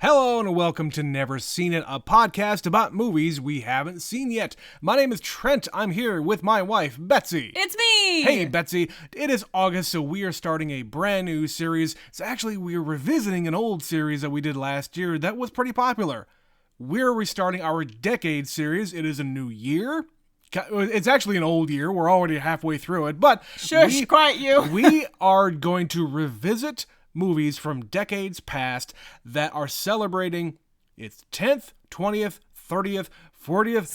Hello and welcome to Never Seen It, a podcast about movies we haven't seen yet. My name is Trent. I'm here with my wife, Betsy. It's me! Hey, Betsy. It is August, so we are starting a brand new series. So actually, we're revisiting an old series that we did last year that was pretty popular. We're restarting our Decade series. It is a new year. It's actually an old year. We're already halfway through it, but Shush, quiet you. We are going to revisit movies from decades past that are celebrating its 10th, 20th, 30th, 40th,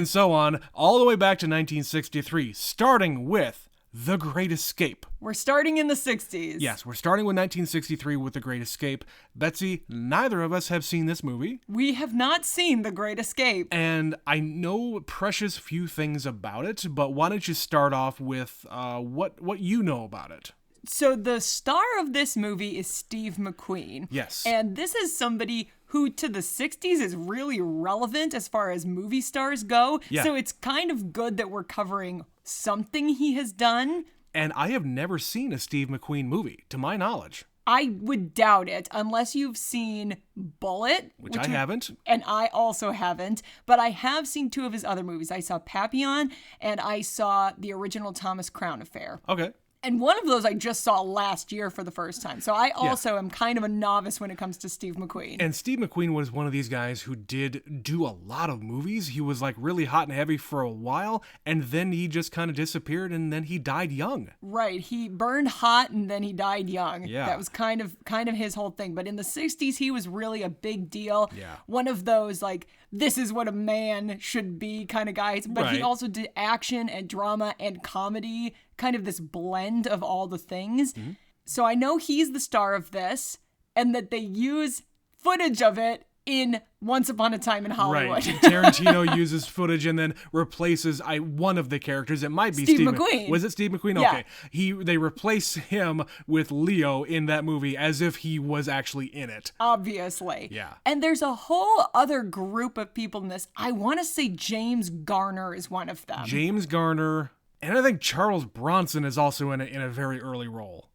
so on, all the way back to 1963, starting with The Great Escape. We're starting in the 60s. Yes, we're starting with 1963 with The Great Escape. Betsy, neither of us have seen this movie. We have not seen The Great Escape. And I know precious few things about it, but why don't you start off with what you know about it? So the star of this movie is Steve McQueen. Yes. And this is somebody who to the 60s is really relevant as far as movie stars go. Yeah. So it's kind of good that we're covering something he has done. And I have never seen a Steve McQueen movie, to my knowledge. I would doubt it unless you've seen Bullet. Which I haven't. And I also haven't. But I have seen two of his other movies. I saw Papillon and I saw the original Thomas Crown Affair. Okay. And one of those I just saw last year for the first time. So I also am kind of a novice when it comes to Steve McQueen. And Steve McQueen was one of these guys who did do a lot of movies. He was like really hot and heavy for a while, and then he just kind of disappeared, and then he died young. Right. He burned hot and then he died young. Yeah. That was kind of his whole thing. But in the 60s, he was really a big deal. Yeah. One of those, like, this is what a man should be kind of guys. But Right. he also did action and drama and comedy, kind of this blend of all the things. Mm-hmm. So I know he's the star of this and that they use footage of it in Once Upon a Time in Hollywood. Right. Tarantino uses footage and then replaces one of the characters. It might be Steve McQueen. Was it Steve McQueen? Yeah. Okay. They replace him with Leo in that movie as if he was actually in it. Obviously. Yeah. And there's a whole other group of people in this. I want to say James Garner is one of them. James Garner. And I think Charles Bronson is also in a very early role.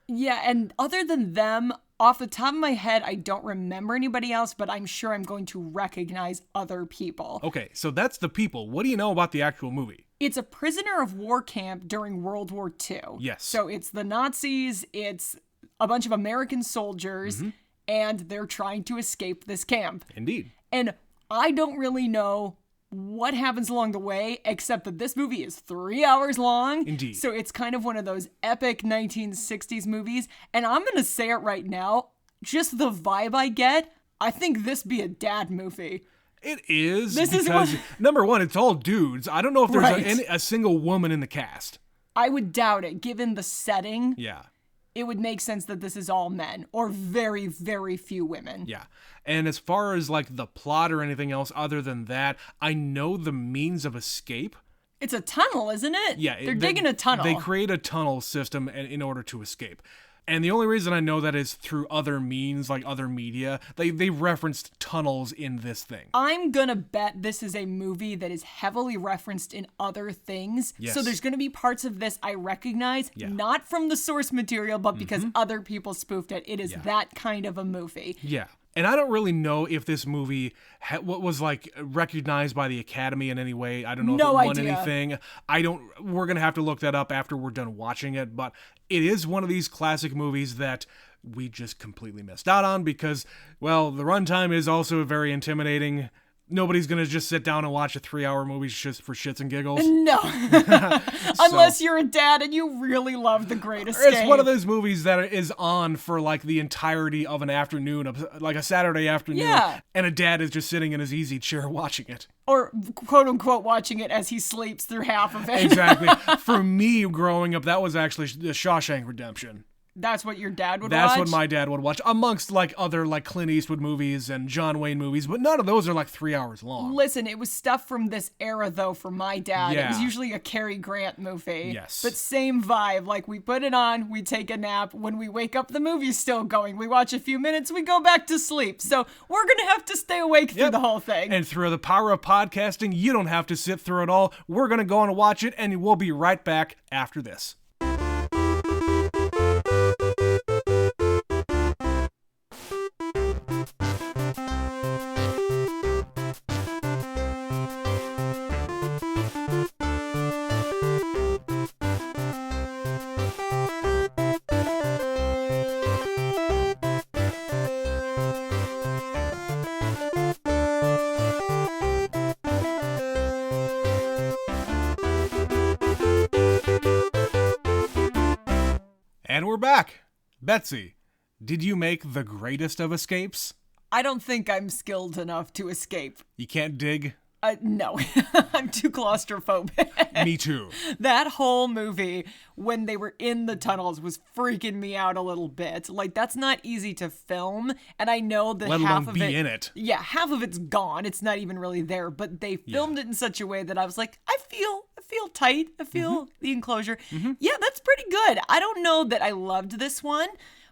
Yeah, and other than them, off the top of my head, I don't remember anybody else, but I'm sure I'm going to recognize other people. Okay, so that's the people. What do you know about the actual movie? It's a prisoner of war camp during World War II. Yes. So it's the Nazis, it's a bunch of American soldiers, and they're trying to escape this camp. Indeed. And I don't really know what happens along the way, except that this movie is 3 hours long. Indeed. So it's kind of one of those epic 1960s movies. And I'm going to say it right now, just the vibe I get, I think this be a dad movie. It is. This is because, number one, it's all dudes. I don't know if there's Right. a single woman in the cast. I would doubt it, given the setting. Yeah. It would make sense that this is all men, or very, very few women. Yeah. And as far as like the plot or anything else other than that, I know the means of escape. It's a tunnel, isn't it? Yeah. They're digging a tunnel. They create a tunnel system in order to escape. And the only reason I know that is through other means, like other media. They referenced tunnels in this thing. I'm gonna bet this is a movie that is heavily referenced in other things. Yes. So there's gonna be parts of this I recognize, Yeah. not from the source material, but because other people spoofed it. It is that kind of a movie. Yeah. And I don't really know if this movie what was like recognized by the Academy in any way. I don't know if it won idea. anything. We're going to have to look that up after we're done watching it. But it is one of these classic movies that we just completely missed out on because, well, the runtime is also very intimidating. Nobody's going to just sit down and watch a 3-hour movie just for shits and giggles. No. Unless you're a dad and you really love The Great Escape. It's one of those movies that is on for like the entirety of an afternoon, like a Saturday afternoon, Yeah. and a dad is just sitting in his easy chair watching it. Or quote unquote watching it as he sleeps through half of it. Exactly. For me, growing up, that was actually the Shawshank Redemption. That's what your dad would watch? That's what my dad would watch, amongst like other like Clint Eastwood movies and John Wayne movies, but none of those are like 3 hours long. Listen, it was stuff from this era, though, for my dad. Yeah. It was usually a Cary Grant movie. Yes. But same vibe. Like, we put it on, we take a nap. When we wake up, the movie's still going. We watch a few minutes, we go back to sleep. So we're going to have to stay awake through the whole thing. And through the power of podcasting, you don't have to sit through it all. We're going to go on and watch it, and we'll be right back after this. back. Betsy, did you make the greatest of escapes? I don't think I'm skilled enough to escape. You can't dig? No, I'm too claustrophobic. Me too. That whole movie, when they were in the tunnels, was freaking me out a little bit. Like, that's not easy to film, and I know that Let half alone of be it, in it. yeah, half of it's gone. It's not even really there, but they filmed it in such a way that I was like, I feel tight. I feel the enclosure. Yeah, that's pretty good. I don't know that I loved this one,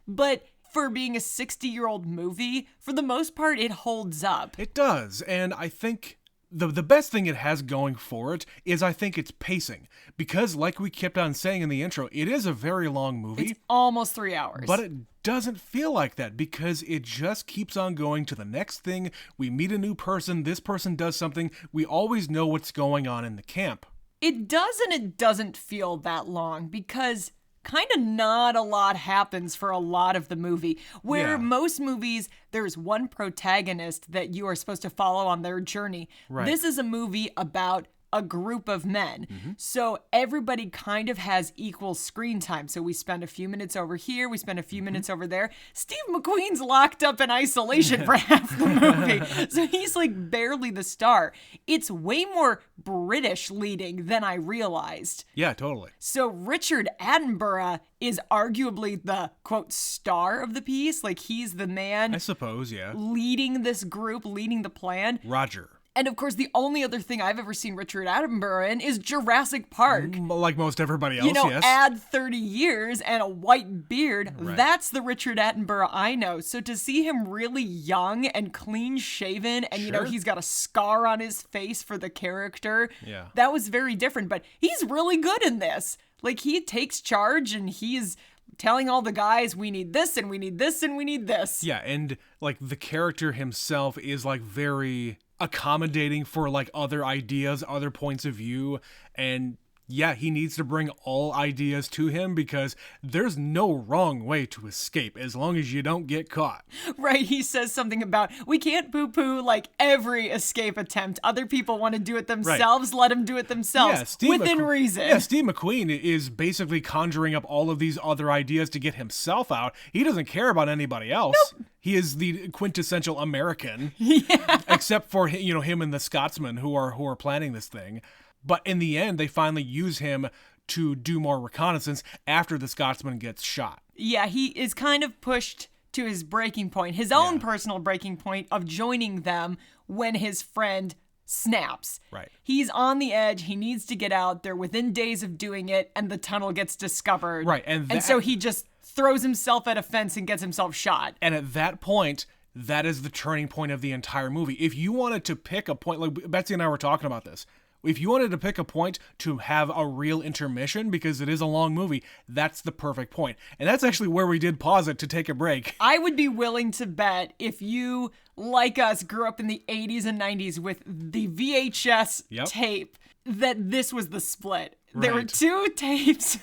but for being a 60-year-old movie, for the most part, it holds up. It does, and I think the best thing it has going for it is I think its pacing. Because like we kept on saying in the intro, it is a very long movie. It's almost 3 hours. But it doesn't feel like that because it just keeps on going to the next thing. We meet a new person, this person does something, we always know what's going on in the camp. It does and it doesn't feel that long because kind of not a lot happens for a lot of the movie. Where most movies, there's one protagonist that you are supposed to follow on their journey. Right. This is a movie about a group of men. So everybody kind of has equal screen time. So we spend a few minutes over here, we spend a few minutes over there. Steve McQueen's locked up in isolation for half the movie. So he's like barely the star. It's way more British leading than I realized. Yeah, totally. So Richard Attenborough is arguably the, quote, star of the piece. Like, he's the man I suppose, yeah. leading this group, leading the plan. Roger. And of course, the only other thing I've ever seen Richard Attenborough in is Jurassic Park. Like most everybody else, You know, yes. add 30 years and a white beard. Right. That's the Richard Attenborough I know. So to see him really young and clean shaven and, you know, Sure. he's got a scar on his face for the character. Yeah. That was very different. But he's really good in this. Like, he takes charge and he's telling all the guys, we need this and we need this and we need this. Yeah, and like the character himself is like very accommodating for like other ideas, other points of view, and yeah, he needs to bring all ideas to him because there's no wrong way to escape as long as you don't get caught. Right, he says something about, we can't poo-poo like every escape attempt. Other people want to do it themselves, let them do it themselves, within reason. Yeah, Steve McQueen is basically conjuring up all of these other ideas to get himself out. He doesn't care about anybody else. Nope. He is the quintessential American. Yeah. Except for, you know, him and the Scotsman who are planning this thing. But in the end, they finally use him to do more reconnaissance after the Scotsman gets shot. Yeah, he is kind of pushed to his breaking point, his own personal breaking point of joining them when his friend snaps. Right. He's on the edge. He needs to get out. They're within days of doing it, and the tunnel gets discovered. Right. And so he just throws himself at a fence and gets himself shot. And at that point, that is the turning point of the entire movie. If you wanted to pick a point, like Betsy and I were talking about this, if you wanted to pick a point to have a real intermission, because it is a long movie, that's the perfect point. And that's actually where we did pause it to take a break. I would be willing to bet if you, like us, grew up in the 80s and 90s with the VHS tape, that this was the split. There were two tapes,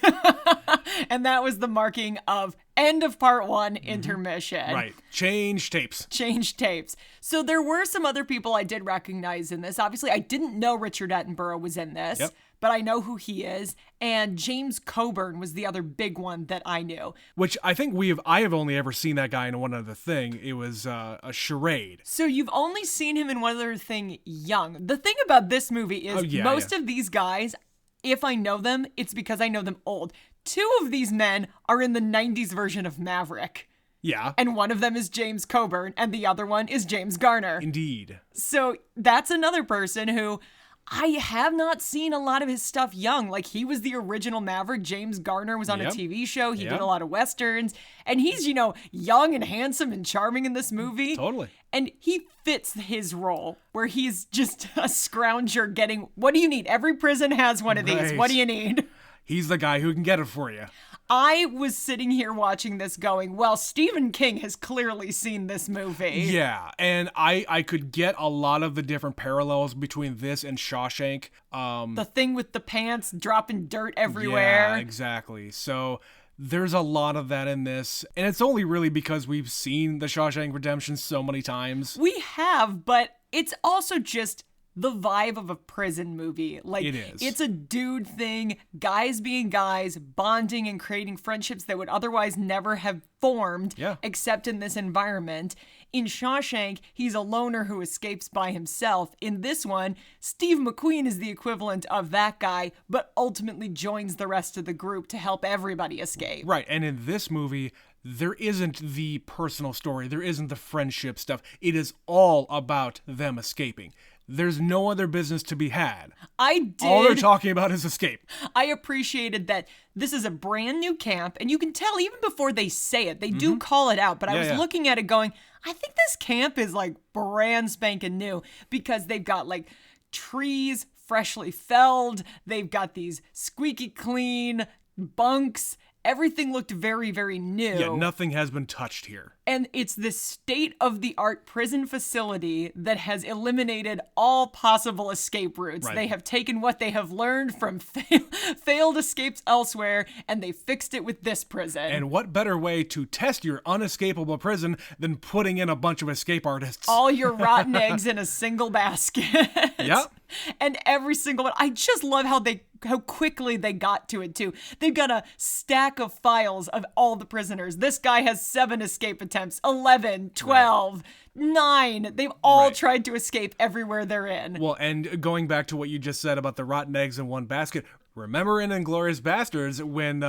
and that was the marking of end of part one, intermission. Right. Change tapes. Change tapes. So there were some other people I did recognize in this. Obviously, I didn't know Richard Attenborough was in this, but I know who he is. And James Coburn was the other big one that I knew. Which I think I have only ever seen that guy in one other thing. It was a charade. So you've only seen him in one other thing young. The thing about this movie is most of these guys, if I know them, it's because I know them old. Two of these men are in the 90s version of Maverick. Yeah. And one of them is James Coburn, and the other one is James Garner. Indeed. So that's another person who I have not seen a lot of his stuff young. Like, he was the original Maverick. James Garner was on a TV show. He did a lot of Westerns. And he's, you know, young and handsome and charming in this movie. Totally. And he fits his role, where he's just a scrounger getting, what do you need? Every prison has one of these. What do you need? He's the guy who can get it for you. I was sitting here watching this going, well, Stephen King has clearly seen this movie. Yeah, and I could get a lot of the different parallels between this and Shawshank. The thing with the pants dropping dirt everywhere. Yeah, exactly. So there's a lot of that in this, and it's only really because we've seen the Shawshank Redemption so many times. We have, but it's also just the vibe of a prison movie. Like, It is. It's a dude thing, guys being guys, bonding and creating friendships that would otherwise never have formed except in this environment. In Shawshank, he's a loner who escapes by himself. In this one, Steve McQueen is the equivalent of that guy, but ultimately joins the rest of the group to help everybody escape. Right, and in this movie, there isn't the personal story. There isn't the friendship stuff. It is all about them escaping. There's no other business to be had. All they're talking about is escape. I appreciated that this is a brand new camp, and you can tell even before they say it, they do call it out, but I was looking at it going, I think this camp is like brand spanking new, because they've got like trees freshly felled, they've got these squeaky clean bunks. Everything looked very, very new. Yeah, nothing has been touched here. And it's this state-of-the-art prison facility that has eliminated all possible escape routes. Right. They have taken what they have learned from failed escapes elsewhere, and they fixed it with this prison. And what better way to test your unescapable prison than putting in a bunch of escape artists? All your rotten eggs in a single basket. Yep. And every single one. I just love how quickly they got to it, too. They've got a stack of files of all the prisoners. This guy has 7 escape attempts, 11, 12, 9. They've all tried to escape everywhere they're in. Well, and going back to what you just said about the rotten eggs in one basket, remember in Inglourious Bastards when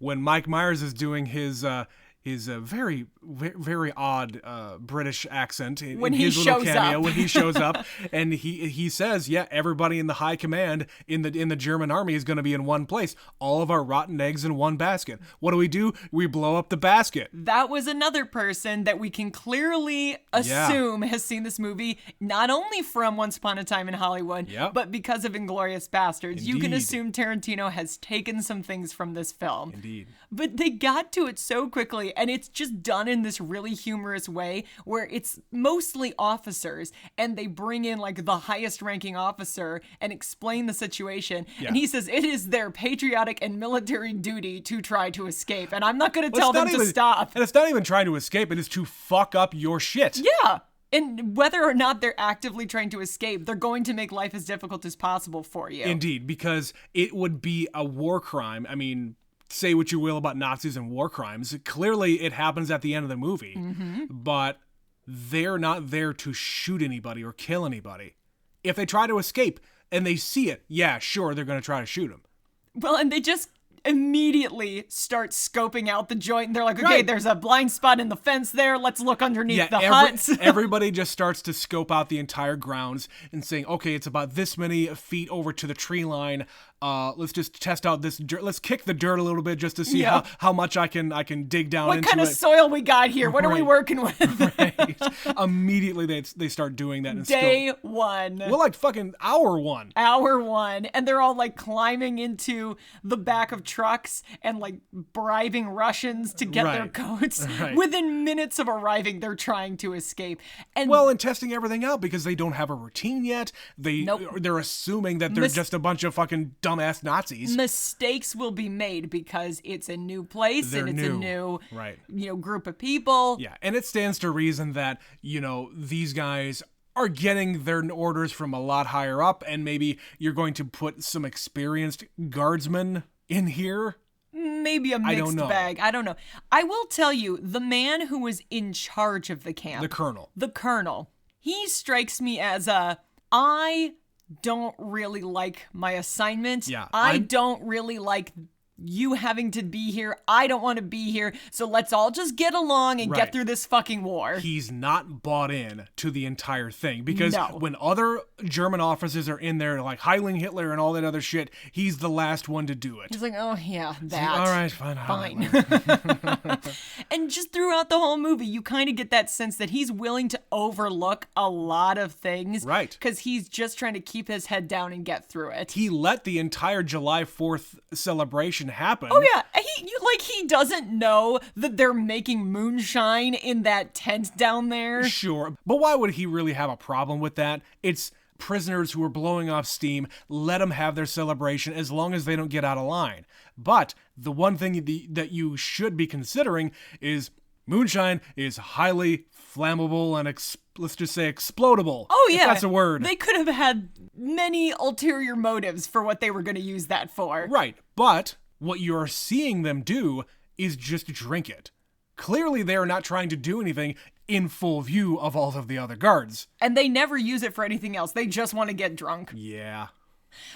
Mike Myers is doing his very, very odd British accent in his little cameo when he shows up, and he says, yeah, everybody in the high command in the German army is going to be in one place. All of our rotten eggs in one basket. What do? We blow up the basket. That was another person that we can clearly assume has seen this movie, not only from Once Upon a Time in Hollywood, but because of Inglourious Bastards. Indeed. You can assume Tarantino has taken some things from this film. Indeed. But they got to it so quickly, and it's just done in this really humorous way where it's mostly officers, and they bring in like the highest ranking officer and explain the situation. And he says it is their patriotic and military duty to try to escape, and I'm not going to tell them to stop. And it's not even trying to escape, it is to fuck up your shit. Yeah. And whether or not they're actively trying to escape, they're going to make life as difficult as possible for you. Indeed, because it would be a war crime. I mean, say what you will about Nazis and war crimes. Clearly, it happens at the end of the movie. But they're not there to shoot anybody or kill anybody. If they try to escape and they see it, yeah, sure, they're going to try to shoot them. Well, and they just immediately start scoping out the joint, and they're like, okay, there's a blind spot in the fence there, let's look underneath the huts. Everybody just starts to scope out the entire grounds and saying, okay, it's about this many feet over to the tree line. Let's just test out this dirt. Let's kick the dirt a little bit just to see how much I can dig down into it. What kind of soil we got here? What are we working with? Immediately they start doing that. And Day one. Well, like fucking hour one. And they're all like climbing into the back of trucks and like bribing Russians to get their coats. Within minutes of arriving, they're trying to escape. And testing everything out because they don't have a routine yet. They're assuming that they're just a bunch of fucking dumbass Nazis. Mistakes will be made because it's a new place and it's a new group of people. Yeah, and it stands to reason that, these guys are getting their orders from a lot higher up, and maybe you're going to put some experienced guardsmen in here. Maybe a mixed bag. I don't know. I will tell you, the man who was in charge of the camp, the colonel, he strikes me as I don't really like my assignment. I don't really like you having to be here. I don't want to be here. So let's all just get along and get through this fucking war. He's not bought in to the entire thing because when other German officers are in there like Heiling Hitler and all that other shit, he's the last one to do it. He's like, oh yeah, that. All right, fine. And just throughout the whole movie, you kind of get that sense that he's willing to overlook a lot of things. Right. Because he's just trying to keep his head down and get through it. He let the entire July 4th celebration happen. Oh yeah, he doesn't know that they're making moonshine in that tent down there. Sure, but why would he really have a problem with that? It's prisoners who are blowing off steam. Let them have their celebration as long as they don't get out of line. But the one thing that you should be considering is Moonshine is highly flammable and let's just say explodable. Oh, if yeah. that's a word. They could have had many ulterior motives for what they were going to use that for. Right. But what you're seeing them do is just drink it. Clearly, they are not trying to do anything in full view of all of the other guards. And they never use it for anything else. They just want to get drunk. Yeah.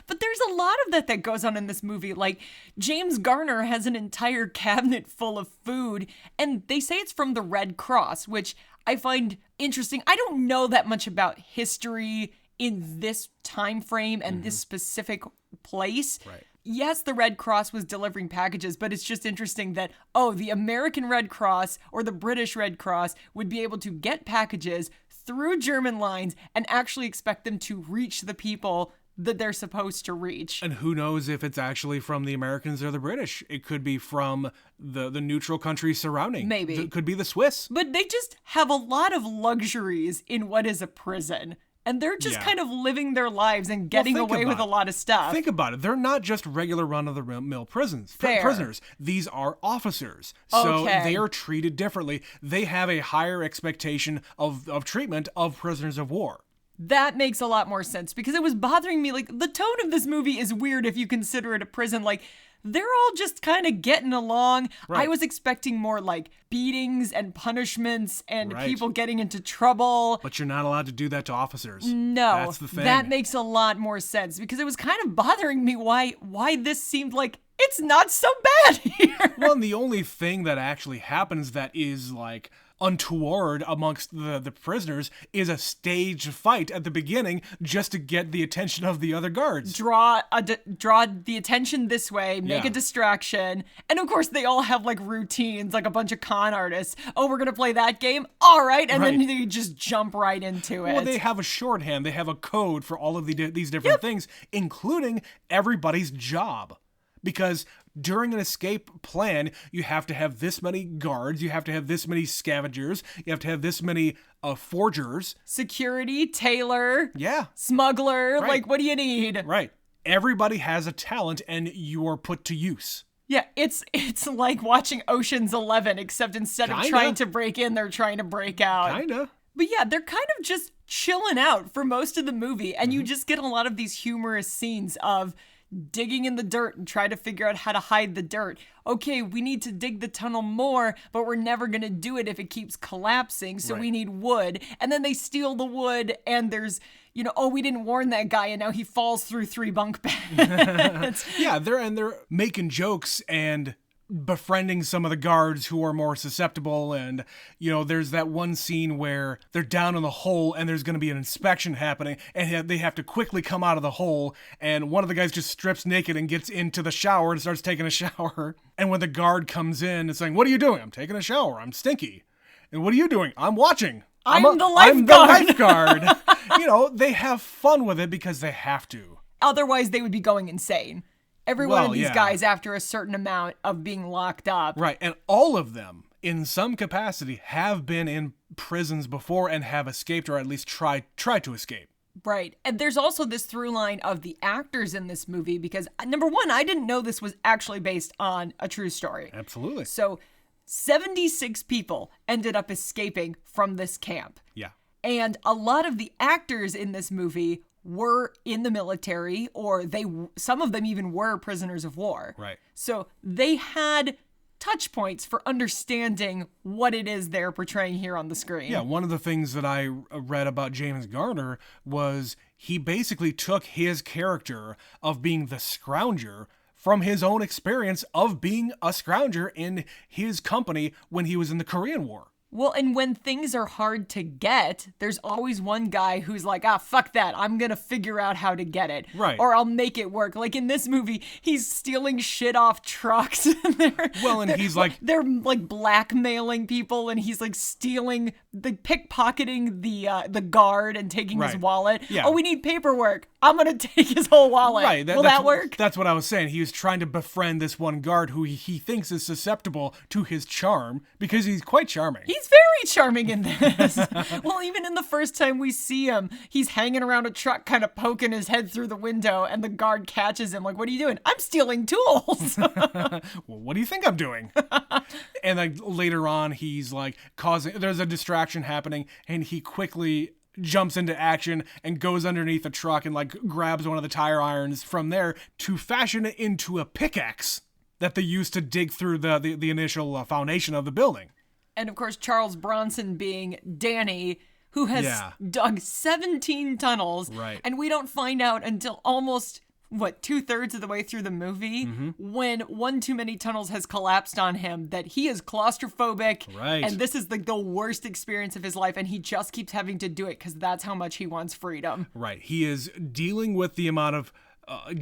But there's a lot of that goes on in this movie. Like, James Garner has an entire cabinet full of food, and they say it's from the Red Cross, which I find interesting. I don't know that much about history in this time frame and this specific place. Right. Yes, the Red Cross was delivering packages, but it's just interesting that, the American Red Cross or the British Red Cross would be able to get packages through German lines and actually expect them to reach the people that they're supposed to reach. And who knows if it's actually from the Americans or the British. It could be from the neutral countries surrounding. Maybe. It could be the Swiss. But they just have a lot of luxuries in what is a prison. And they're just kind of living their lives and getting away with a lot of stuff. Think about it. They're not just regular run-of-the-mill prisoners. These are officers. So they are treated differently. They have a higher expectation of treatment of prisoners of war. That makes a lot more sense because it was bothering me. Like, the tone of this movie is weird if you consider it a prison. Like, they're all just kind of getting along. Right. I was expecting more like beatings and punishments and people getting into trouble. But you're not allowed to do that to officers. No, that's the thing. That makes a lot more sense because it was kind of bothering me why this seemed like it's not so bad here. Well, and the only thing that actually happens that is like untoward amongst the prisoners is a staged fight at the beginning just to get the attention of the other guards. Draw the attention this way, make a distraction. And of course they all have like routines, like a bunch of con artists. Oh, we're going to play that game? All right. And then they just jump right into it. Well, they have a shorthand. They have a code for all of these different things, including everybody's job. Because during an escape plan, you have to have this many guards, you have to have this many scavengers, you have to have this many forgers. Security, tailor, smuggler, Right. like what do you need? Right. Everybody has a talent and you are put to use. Yeah, it's like watching Ocean's 11, except instead of trying to break in, they're trying to break out. Kinda. But yeah, they're kind of just chilling out for most of the movie, and you just get a lot of these humorous scenes of digging in the dirt and try to figure out how to hide the dirt. Okay, we need to dig the tunnel more, but we're never going to do it if it keeps collapsing, so we need wood. And then they steal the wood, and there's, we didn't warn that guy, and now he falls through 3 bunk beds. Yeah, they're making jokes and befriending some of the guards who are more susceptible, and there's that one scene where they're down in the hole and there's going to be an inspection happening and they have to quickly come out of the hole, and one of the guys just strips naked and gets into the shower and starts taking a shower, and when the guard comes in it's like, what are you doing? I'm taking a shower, I'm stinky. And what are you doing? I'm watching. I'm the lifeguard. They have fun with it because they have to. Otherwise they would be going insane. Every one of these guys, after a certain amount of being locked up. Right, and all of them, in some capacity, have been in prisons before and have escaped, or at least tried to escape. Right, and there's also this through line of the actors in this movie, because, number one, I didn't know this was actually based on a true story. Absolutely. So, 76 people ended up escaping from this camp. Yeah. And a lot of the actors in this movie were in the military, or some of them even were prisoners of war. Right. So they had touch points for understanding what it is they're portraying here on the screen. Yeah, one of the things that I read about James Garner was he basically took his character of being the scrounger from his own experience of being a scrounger in his company when he was in the Korean War. Well, and when things are hard to get, there's always one guy who's like, fuck that. I'm going to figure out how to get it. Right. Or I'll make it work. Like in this movie, he's stealing shit off trucks. He's like... They're like blackmailing people, and he's like pickpocketing the guard and taking his wallet. Yeah. Oh, we need paperwork. I'm going to take his whole wallet. Right. Will that work? That's what I was saying. He was trying to befriend this one guard who he thinks is susceptible to his charm because he's quite charming. He's He's very charming in this. Well, even in the first time we see him, he's hanging around a truck kind of poking his head through the window, and the guard catches him like, what are you doing? I'm stealing tools. Well, what do you think I'm doing? And like later on, he's like there's a distraction happening, and he quickly jumps into action and goes underneath the truck and like grabs one of the tire irons from there to fashion it into a pickaxe that they used to dig through the initial foundation of the building. And of course, Charles Bronson being Danny, who has dug 17 tunnels. Right. And we don't find out until almost, 2/3 of the way through the movie, when one too many tunnels has collapsed on him, that he is claustrophobic. Right. And this is like the worst experience of his life, and he just keeps having to do it because that's how much he wants freedom. Right. He is dealing with the amount of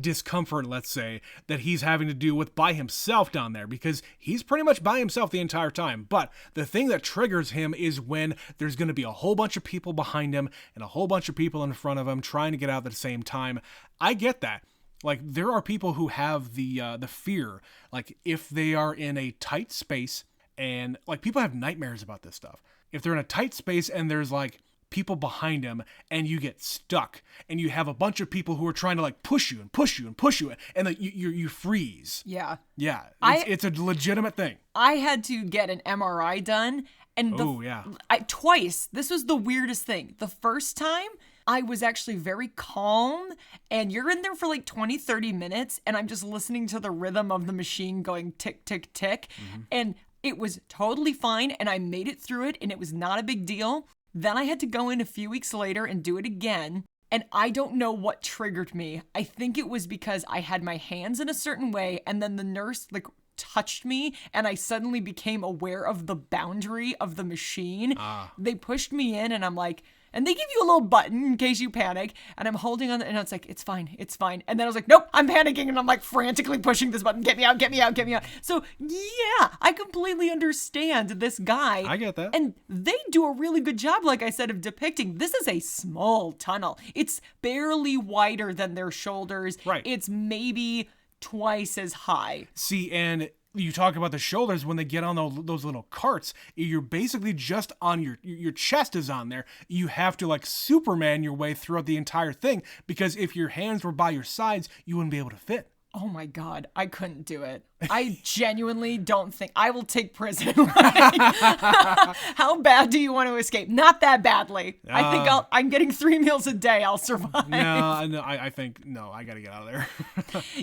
discomfort, let's say, that he's having to do with by himself down there, because he's pretty much by himself the entire time. But the thing that triggers him is when there's going to be a whole bunch of people behind him and a whole bunch of people in front of him trying to get out at the same time. I get that. Like, there are people who have the fear, like if they are in a tight space, and like people have nightmares about this stuff. If they're in a tight space and there's like people behind him and you get stuck and you have a bunch of people who are trying to like push you and push you and push you and like you freeze. Yeah. Yeah. It's a legitimate thing. I had to get an MRI done, and twice. This was the weirdest thing. The first time, I was actually very calm, and you're in there for like 20, 30 minutes, and I'm just listening to the rhythm of the machine going tick, tick, tick, and it was totally fine, and I made it through it, and it was not a big deal. Then I had to go in a few weeks later and do it again, and I don't know what triggered me. I think it was because I had my hands in a certain way, and then the nurse like touched me, and I suddenly became aware of the boundary of the machine. They pushed me in, and I'm like, and they give you a little button in case you panic, and I'm holding on, and it's like, it's fine. And then I was like, nope, I'm panicking, and I'm like frantically pushing this button, get me out. So yeah, I completely understand this guy. I get that. And they do a really good job, like I said, of depicting this is a small tunnel. It's barely wider than their shoulders. Right. It's maybe twice as high. See, and you talk about the shoulders, when they get on those little carts, you're basically just on your chest is on there. You have to like Superman your way throughout the entire thing, because if your hands were by your sides, you wouldn't be able to fit. Oh my God, I couldn't do it. I genuinely don't think I will take prison. How bad do you want to escape? Not that badly. I think I'm getting 3 meals a day. I'll survive. No, I think, no, I got to get out of there.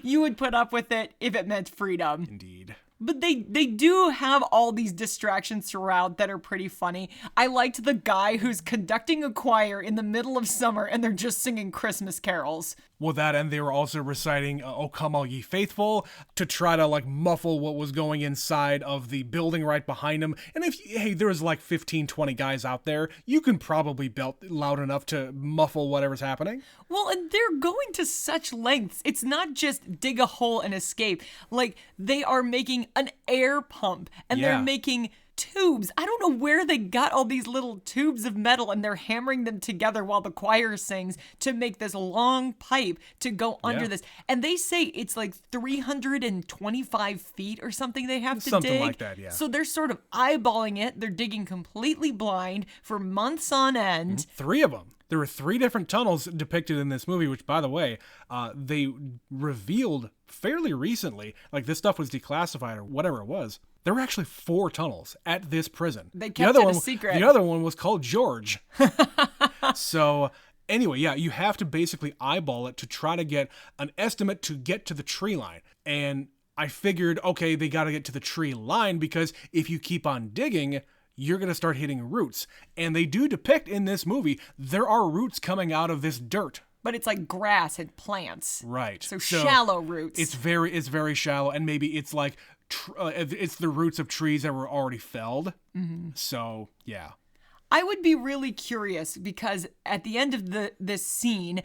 You would put up with it if it meant freedom. Indeed. But they do have all these distractions throughout that are pretty funny. I liked the guy who's conducting a choir in the middle of summer and they're just singing Christmas carols. Well, that, and they were also reciting O Come All Ye Faithful to try to like muffle what was going inside of the building right behind them. And hey, there was like 15, 20 guys out there, you can probably belt loud enough to muffle whatever's happening. Well, and they're going to such lengths. It's not just dig a hole and escape. Like, they are making an air pump, and they're making tubes. I don't know where they got all these little tubes of metal, and they're hammering them together while the choir sings to make this long pipe to go under this. And they say it's like 325 feet or something they have to dig. Something like that, yeah. So they're sort of eyeballing it. They're digging completely blind for months on end. 3 of them. There were 3 different tunnels depicted in this movie, which, by the way, they revealed fairly recently, like this stuff was declassified or whatever it was. There were actually 4 tunnels at this prison. They kept it a secret. The other one was called George. So anyway, yeah, you have to basically eyeball it to try to get an estimate to get to the tree line. And I figured, okay, they got to get to the tree line, because if you keep on digging, you're going to start hitting roots. And they do depict in this movie, there are roots coming out of this dirt. But it's like grass and plants. Right. So shallow roots. It's very shallow, and maybe it's like it's the roots of trees that were already felled. Mm-hmm. So, yeah. I would be really curious, because at the end of this scene,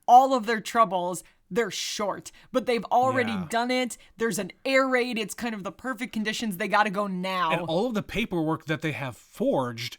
all of their troubles, they're short, but they've already done it. There's an air raid. It's kind of the perfect conditions. They got to go now. And all of the paperwork that they have forged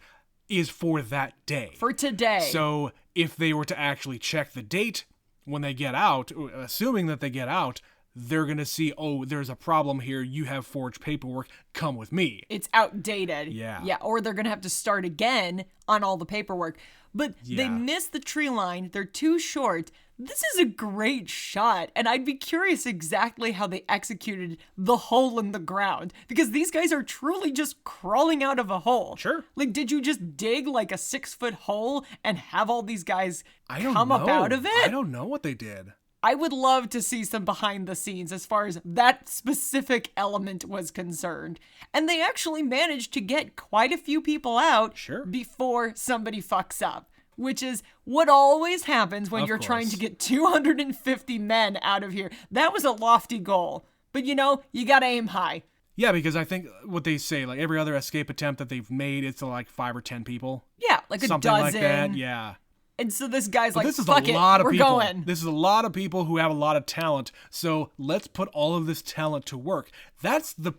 is for that day. For today. So if they were to actually check the date when they get out, assuming that they get out, they're going to see, oh, there's a problem here. You have forged paperwork. Come with me. It's outdated. Yeah. Yeah, or they're going to have to start again on all the paperwork. But they Yeah. miss the tree line. They're too short. This is a great shot, and I'd be curious exactly how they executed the hole in the ground, because these guys are truly just crawling out of a hole. Sure. Like, did you just dig like a 6-foot hole and have all these guys I don't come know. up out of it? I don't know what they did. I would love to see some behind the scenes as far as that specific element was concerned. And they actually managed to get quite a few people out Sure. before somebody fucks up, which is what always happens when Of you're trying course. to get 250 men out of here. That was a lofty goal, but you gotta aim high. Yeah, because I think what they say, like every other escape attempt that they've made, it's like 5 or 10 people. Yeah, like Something a dozen. like that. Yeah. And so this guy's But like, this is fuck a it, lot of we're people. going. This is a lot of people who have a lot of talent. So let's put all of this talent to work. That's the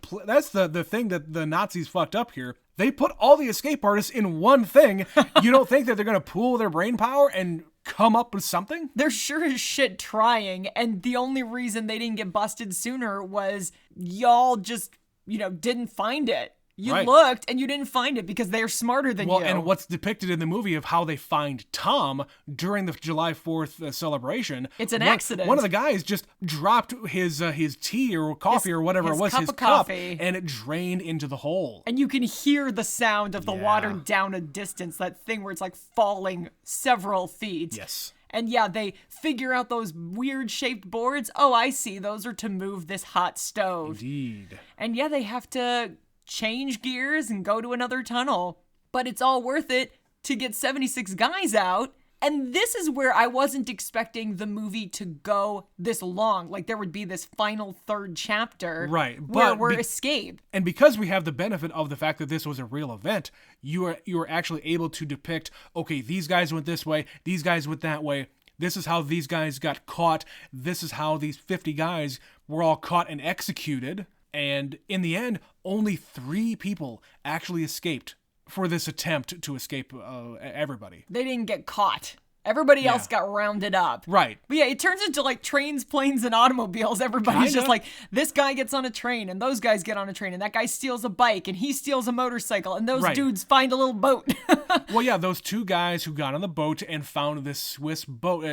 thing that the Nazis fucked up here. They put all the escape artists in one thing. You don't think that they're going to pool their brain power and come up with something? They're sure as shit trying, and the only reason they didn't get busted sooner was y'all just, didn't find it. You Right. looked and you didn't find it because they're smarter than Well, you. and what's depicted in the movie of how they find Tom during the July 4th celebration. It's an one- accident. One of the guys just dropped his tea or coffee His- or whatever his it was, cup his of cup, coffee. and it drained into the hole. And you can hear the sound of the Yeah. water down a distance, that thing where it's like falling several feet. Yes. And yeah, they figure out those weird shaped boards. Oh, I see. Those are to move this hot stove. Indeed. And yeah, they have to change gears and go to another tunnel. But it's all worth it to get 76 guys out. And this is where I wasn't expecting the movie to go this long. Like there would be this final third chapter. Right, Where but we're escaped. And because we have the benefit of the fact that this was a real event, you are actually able to depict, okay, these guys went this way, these guys went that way. This is how these guys got caught. This is how these 50 guys were all caught and executed. And in the end, only 3 people actually escaped for this attempt to escape everybody. They didn't get caught. Everybody else got rounded up. Right. But yeah, it turns into like trains, planes, and automobiles. Everybody's just Kinda. like, this guy gets on a train, and those guys get on a train, and that guy steals a bike, and he steals a motorcycle, and those Right. dudes find a little boat. Well, yeah, those 2 guys who got on the boat and found this Swiss boat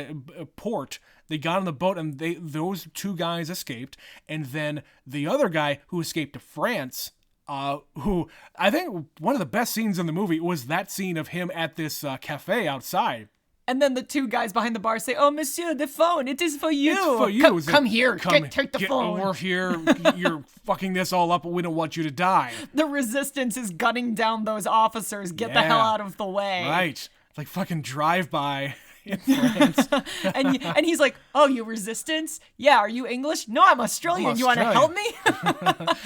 port, they got on the boat and those 2 guys escaped. And then the other guy who escaped to France, who I think one of the best scenes in the movie was that scene of him at this cafe outside. And then the 2 guys behind the bar say, "Oh, monsieur, the phone, it is for you. It's for you. Come here, take the get phone." over here. You're fucking this all up, but we don't want you to die. The resistance is gunning down those officers. Get the hell Yeah. out of the way. Right. It's like fucking drive-by in France. And he's like, "Oh, you resistance? Yeah, are you English? No, I'm Australian. I'm You want to help me?"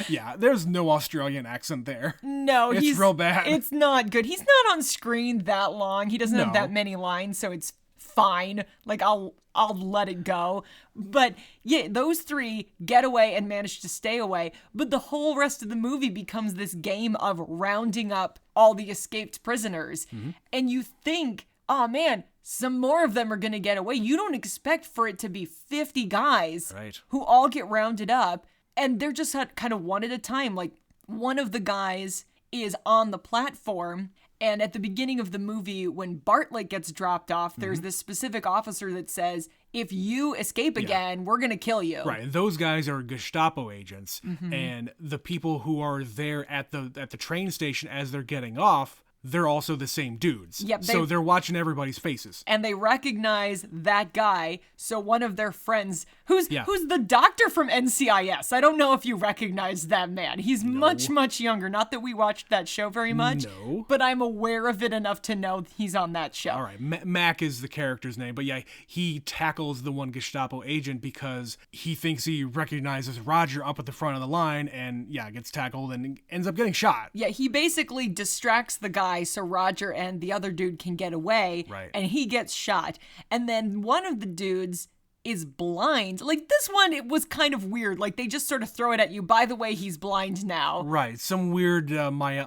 Yeah, there's no Australian accent there. No, It's he's real bad. It's not good. He's not on screen that long. He doesn't have No. that many lines, so it's fine. Like I'll let it go. But yeah, those 3 get away and manage to stay away. But the whole rest of the movie becomes this game of rounding up all the escaped prisoners. Mm-hmm. And you think, oh man, some more of them are going to get away. You don't expect for it to be 50 guys Right. who all get rounded up, and they're just kind of one at a time. Like one of the guys is on the platform, and at the beginning of the movie, when Bartlett gets dropped off, there's this specific officer that says, if you escape again, we're going to kill you. Right, those guys are Gestapo agents, Mm-hmm. and the people who are there at the train station as they're getting off, they're also the same dudes. Yep, so they're watching everybody's faces. And they recognize that guy. So one of their friends, who's Yeah. the doctor from NCIS. I don't know if you recognize that man. He's much, much younger. Not that we watched that show very much. No. But I'm aware of it enough to know he's on that show. All right, Mac is the character's name, but yeah, he tackles the one Gestapo agent because he thinks he recognizes Roger up at the front of the line, and yeah, gets tackled and ends up getting shot. Yeah, he basically distracts the guy so Roger and the other dude can get away. Right. And he gets shot. And then one of the dudes is blind. Like, this one, it was kind of weird. Like, they just sort of throw it at you. By the way, he's blind now. Right. Some weird myopia?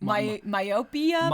Myopia?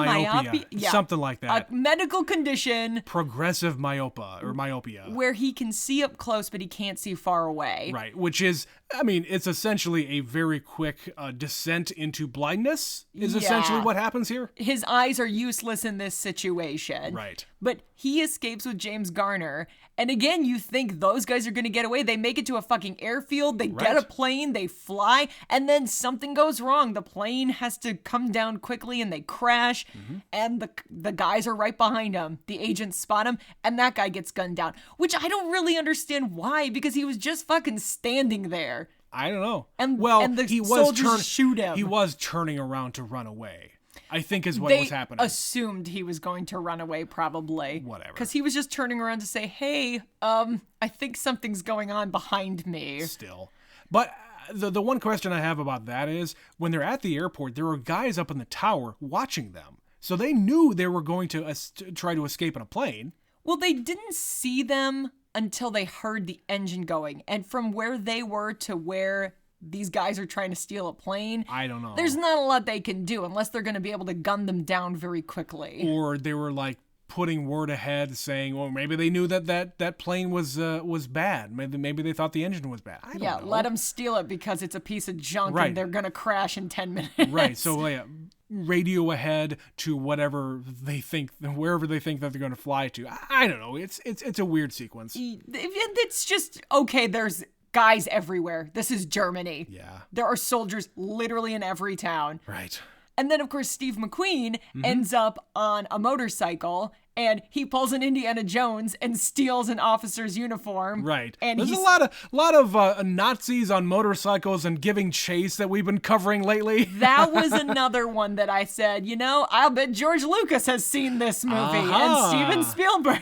Yeah. Something like that. A medical condition. Progressive myopia. Where he can see up close, but he can't see far away. Right. Which is, I mean, it's essentially a very quick descent into blindness is essentially what happens here. His eyes are useless in this situation. Right. But he escapes with James Garner. And again, you think those guys are going to get away. They make it to a fucking airfield. They get a plane. They fly. And then something goes wrong. The plane has to come down quickly and they crash. And the guys are right behind him. The agents spot him. And that guy gets gunned down. Which I don't really understand why. Because he was just fucking standing there. I don't know. And the he was soldiers shoot him. He was turning around to run away, I think is what was happening. They assumed he was going to run away, probably. Whatever. Because he was just turning around to say, hey, I think something's going on behind me. Still. But the one question I have about that is, when they're at the airport, there were guys up in the tower watching them. So they knew they were going to try to escape in a plane. Well, they didn't see them until they heard the engine going. And from where they were to where these guys are trying to steal a plane, I don't know. There's not a lot they can do unless they're going to be able to gun them down very quickly. Or they were like putting word ahead saying, well, maybe they knew that plane was bad. Maybe they thought the engine was bad. I don't know. Let them steal it because it's a piece of junk and they're going to crash in 10 minutes. Right. So radio ahead to wherever they think, wherever they think that they're going to fly to. I don't know. It's a weird sequence. It's just, okay, there's guys everywhere. This is Germany. Yeah. There are soldiers literally in every town. Right. And then, of course, Steve McQueen ends up on a motorcycle, and he pulls an Indiana Jones and steals an officer's uniform. Right. And there's a lot of Nazis on motorcycles and giving chase that we've been covering lately. That was another one that I said, I'll bet George Lucas has seen this movie and Steven Spielberg.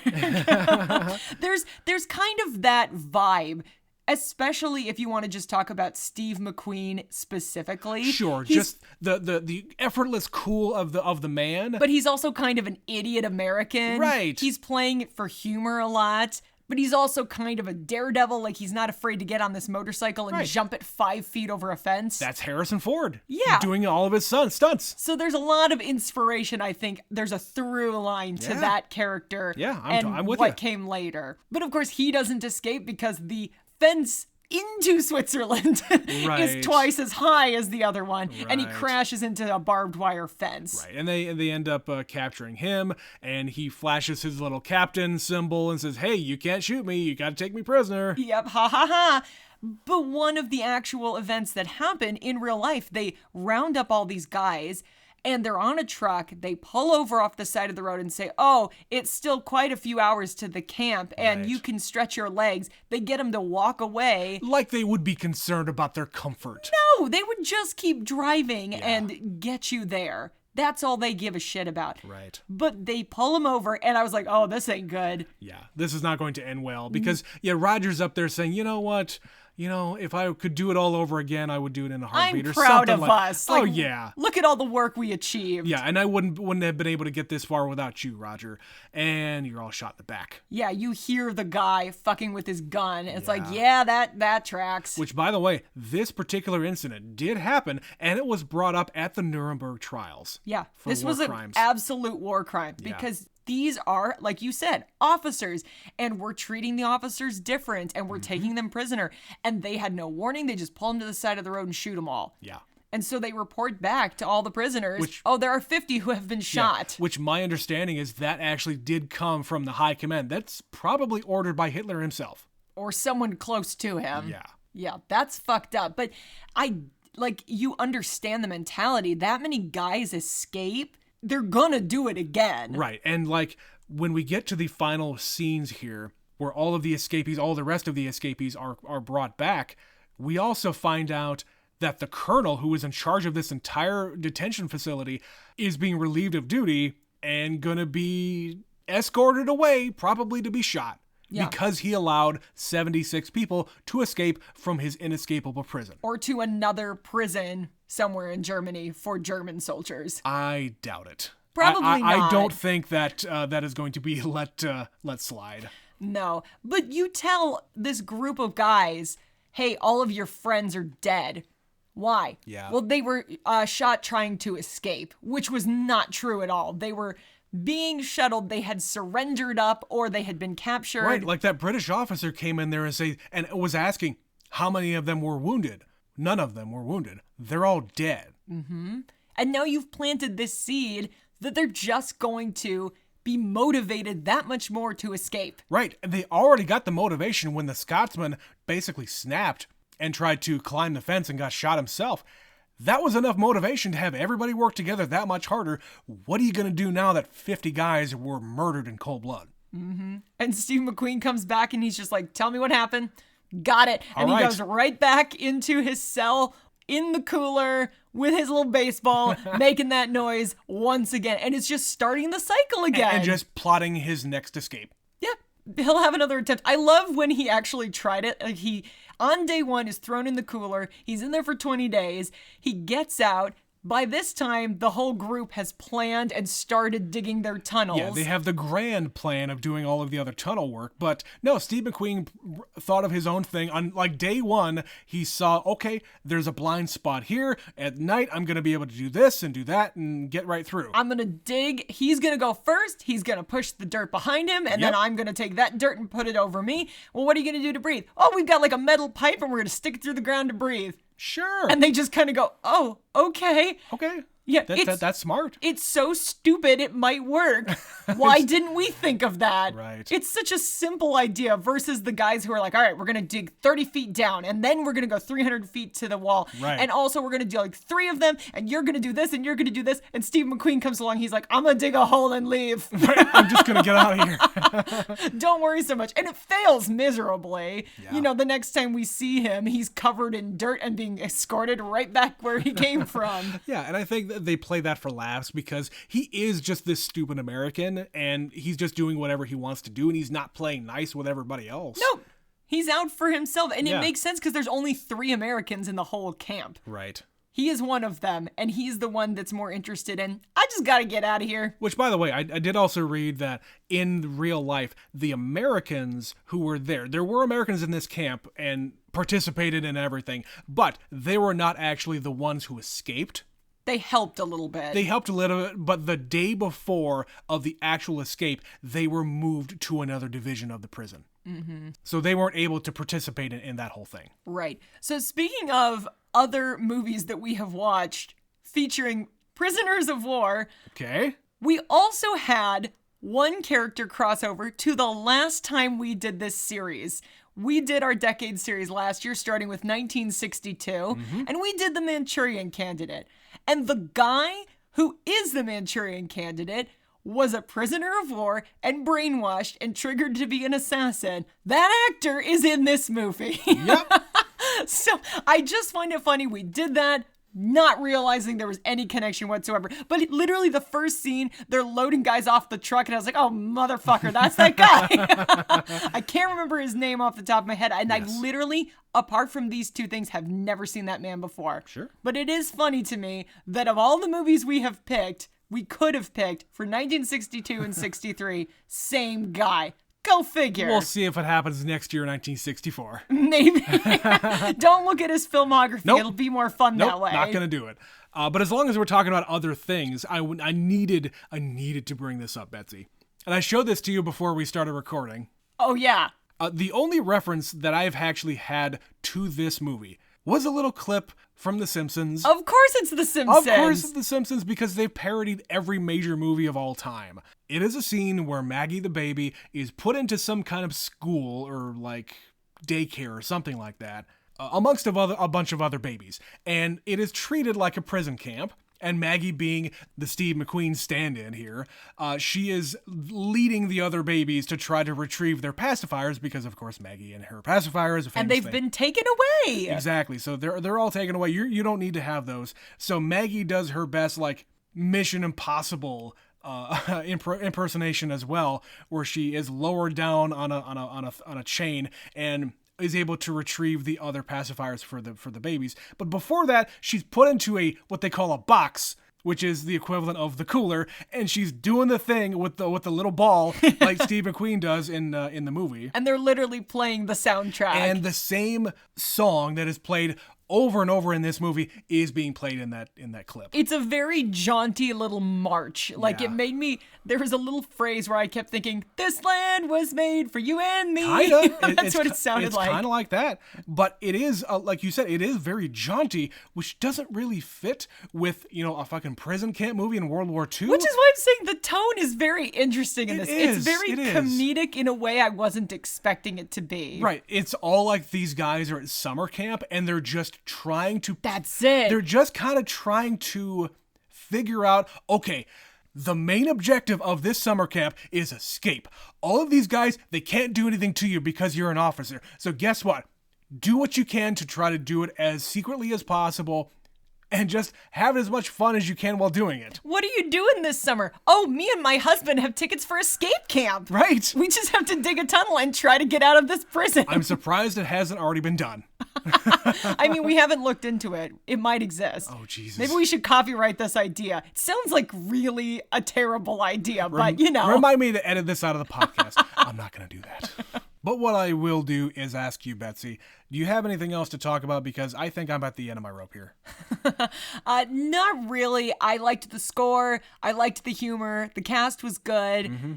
There's kind of that vibe. Especially if you want to just talk about Steve McQueen specifically. Sure, just the effortless cool of the man. But he's also kind of an idiot American. Right. He's playing it for humor a lot. But he's also kind of a daredevil. Like, he's not afraid to get on this motorcycle and jump it 5 feet over a fence. That's Harrison Ford. Yeah. Doing all of his stunts. So there's a lot of inspiration, I think. There's a through line to that character. Yeah, I'm with what came later. But of course, he doesn't escape because the fence into Switzerland is twice as high as the other one, and he crashes into a barbed wire fence. Right, and they end up capturing him, and he flashes his little captain symbol and says, hey, you can't shoot me, you gotta take me prisoner. Yep, ha ha ha. But one of the actual events that happen in real life, they round up all these guys, and they're on a truck. They pull over off the side of the road and say, oh, it's still quite a few hours to the camp and you can stretch your legs. They get them to walk away. Like they would be concerned about their comfort. No, they would just keep driving and get you there. That's all they give a shit about. Right. But they pull him over, and I was like, oh, this ain't good. Yeah, this is not going to end well. Because, Roger's up there saying, you know what? If I could do it all over again, I would do it in a heartbeat or something. I'm proud of us. Oh, yeah. Look at all the work we achieved. Yeah, and I wouldn't have been able to get this far without you, Roger. And you're all shot in the back. Yeah, you hear the guy fucking with his gun. It's like, that tracks. Which, by the way, this particular incident did happen, and it was brought up at the Nuremberg trials. Yeah, this was an absolute war crime because these are, like you said, officers, and we're treating the officers different, and we're taking them prisoner, and they had no warning. They just pull them to the side of the road and shoot them all. Yeah. And so they report back to all the prisoners, there are 50 who have been shot. Which my understanding is that actually did come from the high command. That's probably ordered by Hitler himself. Or someone close to him. Yeah. Yeah, that's fucked up. But you understand the mentality. That many guys escape, they're gonna do it again. Right. And when we get to the final scenes here, where all of the escapees, all the rest of the escapees are brought back, we also find out that the colonel who was in charge of this entire detention facility is being relieved of duty and gonna be escorted away, probably to be shot. Yeah. Because he allowed 76 people to escape from his inescapable prison. Or to another prison somewhere in Germany for German soldiers. I doubt it. Probably not. I don't think that that is going to be let slide. No. But you tell this group of guys, hey, all of your friends are dead. Why? Yeah. Well, they were shot trying to escape, which was not true at all. They were being shuttled. They had surrendered up or they had been captured. Right, like that British officer came in there and was asking how many of them were wounded. None of them were wounded. They're all dead. And now you've planted this seed that they're just going to be motivated that much more to escape. Right, and they already got the motivation when the Scotsman basically snapped and tried to climb the fence and got shot himself. That was enough motivation to have everybody work together that much harder. What are you going to do now that 50 guys were murdered in cold blood? And Steve McQueen comes back and he's just like, tell me what happened. Got it. And All he right. goes right back into his cell in the cooler with his little baseball, making that noise once again. And it's just starting the cycle again. And just plotting his next escape. Yeah, he'll have another attempt. I love when he actually tried it. Like he, on day one, is thrown in the cooler. He's in there for 20 days. He gets out. By this time, the whole group has planned and started digging their tunnels. Yeah, they have the grand plan of doing all of the other tunnel work, but no, Steve McQueen thought of his own thing. On like day one, he saw, okay, there's a blind spot here. At night, I'm going to be able to do this and do that and get right through. I'm going to dig. He's going to go first. He's going to push the dirt behind him, and then I'm going to take that dirt and put it over me. Well, what are you going to do to breathe? Oh, we've got like a metal pipe, and we're going to stick it through the ground to breathe. Sure. And they just kind of go, oh, okay. Okay. Yeah, That's smart. It's so stupid it might work. Why didn't we think of that? Right. It's such a simple idea versus the guys who are like, all right, we're going to dig 30 feet down and then we're going to go 300 feet to the wall. Right. And also we're going to do like 3 of them and you're going to do this and you're going to do this. And Steve McQueen comes along. He's like, I'm going to dig a hole and leave. I'm just going to get out of here. Don't worry so much. And it fails miserably. Yeah. You know, the next time we see him, he's covered in dirt and being escorted right back where he came from. Yeah, and I think that they play that for laughs because he is just this stupid American and he's just doing whatever he wants to do and he's not playing nice with everybody else. Nope. He's out for himself. And Yeah. it makes sense because there's only 3 Americans in the whole camp. Right. He is one of them, and he's the one that's more interested in, I just gotta get out of here. Which, by the way, I did also read that in real life, the Americans who were there were Americans in this camp and participated in everything, but they were not actually the ones who escaped. They helped a little bit. They helped a little bit, but the day before of the actual escape, they were moved to another division of the prison. Mm-hmm. So they weren't able to participate in that whole thing. Right. So speaking of other movies that we have watched featuring prisoners of war, Okay. we also had one character crossover to the last time we did this series. We did our decade series last year, starting with 1962, and we did the Manchurian Candidate. And the guy who is the Manchurian Candidate was a prisoner of war and brainwashed and triggered to be an assassin. That actor is in this movie. Yep. So I just find it funny we did that, not realizing there was any connection whatsoever. But literally the first scene, they're loading guys off the truck, and I was like, oh, motherfucker, that's that guy. I can't remember his name off the top of my head. And Yes. I literally, apart from these 2 things, have never seen that man before. Sure. But it is funny to me that of all the movies we have picked, we could have picked for 1962 and 63, same guy. Go figure. We'll see if it happens next year, 1964. Maybe. Don't look at his filmography. Nope. It'll be more fun that way. Not gonna do it. But as long as we're talking about other things, I needed to bring this up, Betsy. And I showed this to you before we started recording. Oh, yeah. The only reference that I've actually had to this movie was a little clip from The Simpsons. Of course it's The Simpsons. Of course it's The Simpsons, because they've parodied every major movie of all time. It is a scene where Maggie the baby is put into some kind of school or like daycare or something like that, amongst a bunch of other babies. And it is treated like a prison camp. And Maggie, being the Steve McQueen stand-in here, she is leading the other babies to try to retrieve their pacifiers because, of course, Maggie and her pacifier is a famous And they've thing. been taken away. Exactly. So they're all taken away. You don't need to have those. So Maggie does her best, like, Mission Impossible impersonation as well, where she is lowered down on a chain and is able to retrieve the other pacifiers for the babies. But before that, she's put into what they call a box, which is the equivalent of the cooler, and she's doing the thing with the little ball like Steve McQueen does in the movie. And they're literally playing the soundtrack. And the same song that is played over and over in this movie is being played in that clip. It's a very jaunty little march. Like, Yeah. it made me, there was a little phrase where I kept thinking, this land was made for you and me. Kinda. That's what it sounded like. It's kind of like that. But it is, like you said, it is very jaunty, which doesn't really fit with, a fucking prison camp movie in World War II. Which is why I'm saying the tone is very interesting in this. It's very it is. comedic in a way I wasn't expecting it to be. Right. It's all like these guys are at summer camp and they're just trying to... That's it. They're just kind of trying to figure out, okay, the main objective of this summer camp is escape. All of these guys, they can't do anything to you because you're an officer. So guess what? Do what you can to try to do it as secretly as possible and just have as much fun as you can while doing it. What are you doing this summer? Oh, me and my husband have tickets for escape camp. Right. We just have to dig a tunnel and try to get out of this prison. I'm surprised it hasn't already been done. I mean, we haven't looked into it. It might exist. Oh, Jesus. Maybe we should copyright this idea. It sounds like really a terrible idea, but Remind me to edit this out of the podcast. I'm not going to do that. But what I will do is ask you, Betsy, do you have anything else to talk about? Because I think I'm at the end of my rope here. Not really. I liked the score. I liked the humor. The cast was good. Mm-hmm.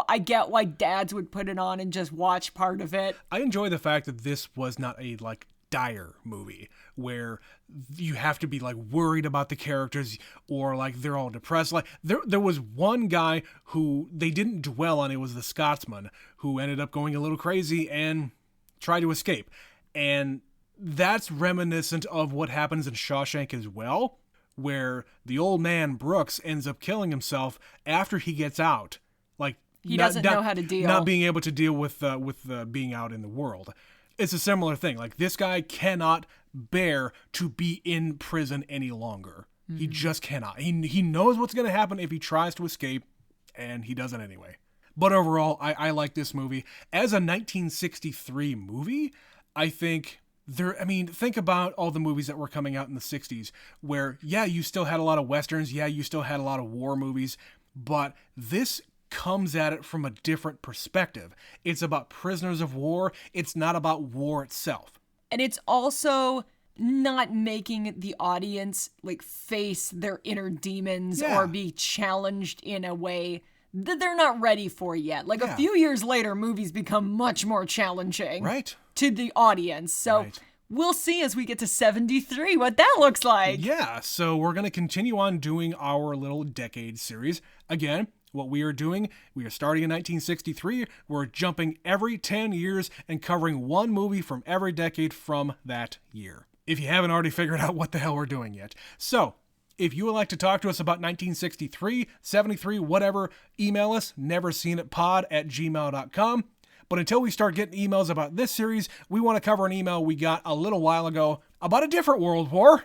I get why dads would put it on and just watch part of it. I enjoy the fact that this was not a, dire movie where you have to be worried about the characters or they're all depressed. There was one guy who they didn't dwell on. It was the Scotsman who ended up going a little crazy and tried to escape. And that's reminiscent of what happens in Shawshank as well, where the old man Brooks ends up killing himself after he gets out. He doesn't know how to deal. Not being able to deal with being out in the world. It's a similar thing. This guy cannot bear to be in prison any longer. Mm-hmm. He just cannot. He knows what's going to happen if he tries to escape, and he does it anyway. But overall, I like this movie. As a 1963 movie, I think think about all the movies that were coming out in the 60s, where, yeah, you still had a lot of Westerns, yeah, you still had a lot of war movies, but this comes at it from a different perspective. It's about prisoners of war. It's not about war itself. And it's also not making the audience face their inner demons or be challenged in a way that they're not ready for yet. A few years later, movies become much more challenging to the audience. So we'll see as we get to 73 what that looks like. Yeah, so we're going to continue on doing our little decade series. Again, what we are doing, we are starting in 1963. We're jumping every 10 years and covering one movie from every decade from that year, if you haven't already figured out what the hell we're doing yet. So, if you would like to talk to us about 1963, 73, whatever, email us, neverseenitpod@gmail.com. But until we start getting emails about this series, we want to cover an email we got a little while ago about a different world war.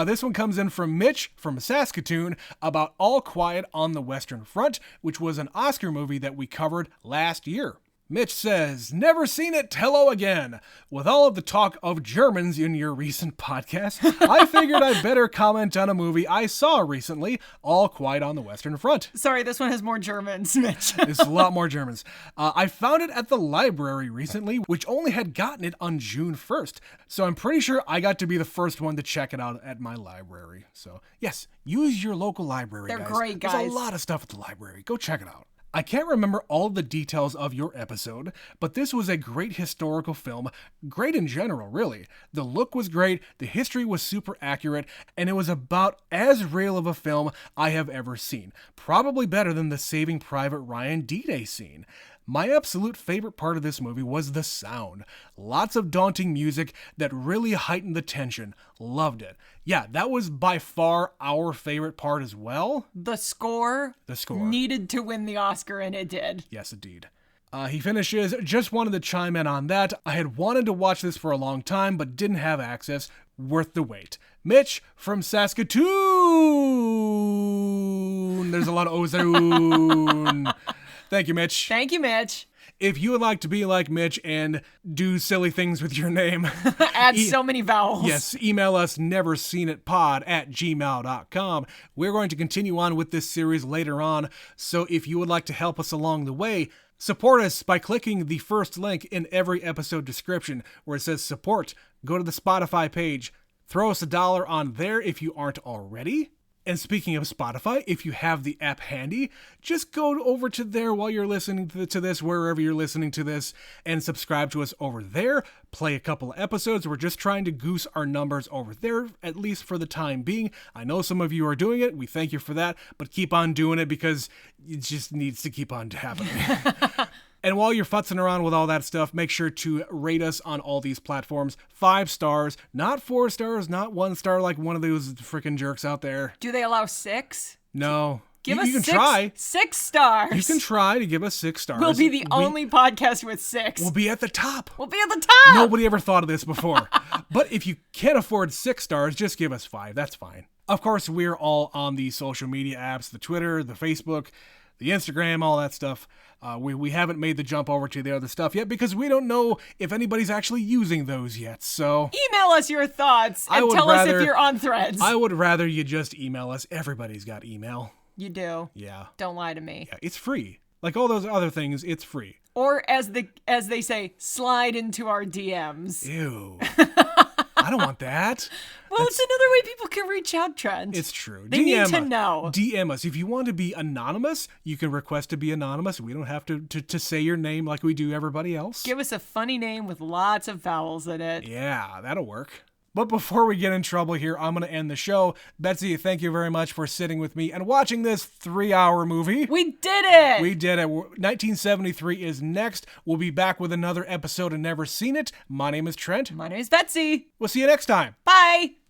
This one comes in from Mitch from Saskatoon about All Quiet on the Western Front, which was an Oscar movie that we covered last year. Mitch says, never seen it, hello again. With all of the talk of Germans in your recent podcast, I figured I'd better comment on a movie I saw recently, All Quiet on the Western Front. Sorry, this one has more Germans, Mitch. It's a lot more Germans. I found it at the library recently, which only had gotten it on June 1st. So I'm pretty sure I got to be the first one to check it out at my library. So yes, use your local library, They're guys. great, guys. There's a lot of stuff at the library. Go check it out. I can't remember all the details of your episode, but this was a great historical film, great in general, really. The look was great, the history was super accurate, and it was about as real of a film I have ever seen. Probably better than the Saving Private Ryan D-Day scene. My absolute favorite part of this movie was the sound. Lots of daunting music that really heightened the tension. Loved it. Yeah, that was by far our favorite part as well. The score needed to win the Oscar, and it did. Yes, indeed. He finishes, just wanted to chime in on that. I had wanted to watch this for a long time, but didn't have access. Worth the wait. Mitch from Saskatoon. There's a lot of Ozoon. Thank you, Mitch. Thank you, Mitch. If you would like to be like Mitch and do silly things with your name, Add so many vowels. yes, email us neverseenitpod@gmail.com. We're going to continue on with this series later on, so if you would like to help us along the way, support us by clicking the first link in every episode description where it says support. Go to the Spotify page. Throw us $1 on there if you aren't already. And speaking of Spotify, if you have the app handy, just go over to there while you're listening to this, wherever you're listening to this, and subscribe to us over there. Play a couple of episodes. We're just trying to goose our numbers over there, at least for the time being. I know some of you are doing it. We thank you for that, but keep on doing it because it just needs to keep on happening. And while you're futzing around with all that stuff, make sure to rate us on all these platforms. 5 stars, not 4 stars, not 1 star like one of those freaking jerks out there. Do they allow 6? No. Give you us can six, try. 6 stars. You can try to give us 6 stars. We'll be the only podcast with 6. We'll be at the top. We'll be at the top. Nobody ever thought of this before. But if you can't afford 6 stars, just give us 5. That's fine. Of course, we're all on the social media apps, the Twitter, the Facebook, the Instagram, all that stuff. We haven't made the jump over to the other stuff yet because we don't know if anybody's actually using those yet. So email us your thoughts and tell us if you're on Threads. I would rather you just email us. Everybody's got email. You do. Yeah. Don't lie to me. Yeah, it's free. Like all those other things, it's free. Or as they say, slide into our DMs. Ew. I don't want that. Well, it's another way people can reach out, Trent. It's true. They need to know. DM us. If you want to be anonymous, you can request to be anonymous. We don't have to say your name like we do everybody else. Give us a funny name with lots of vowels in it. Yeah, that'll work. But before we get in trouble here, I'm going to end the show. Betsy, thank you very much for sitting with me and watching this 3-hour movie. We did it! We did it. 1973 is next. We'll be back with another episode of Never Seen It. My name is Trent. My name is Betsy. We'll see you next time. Bye!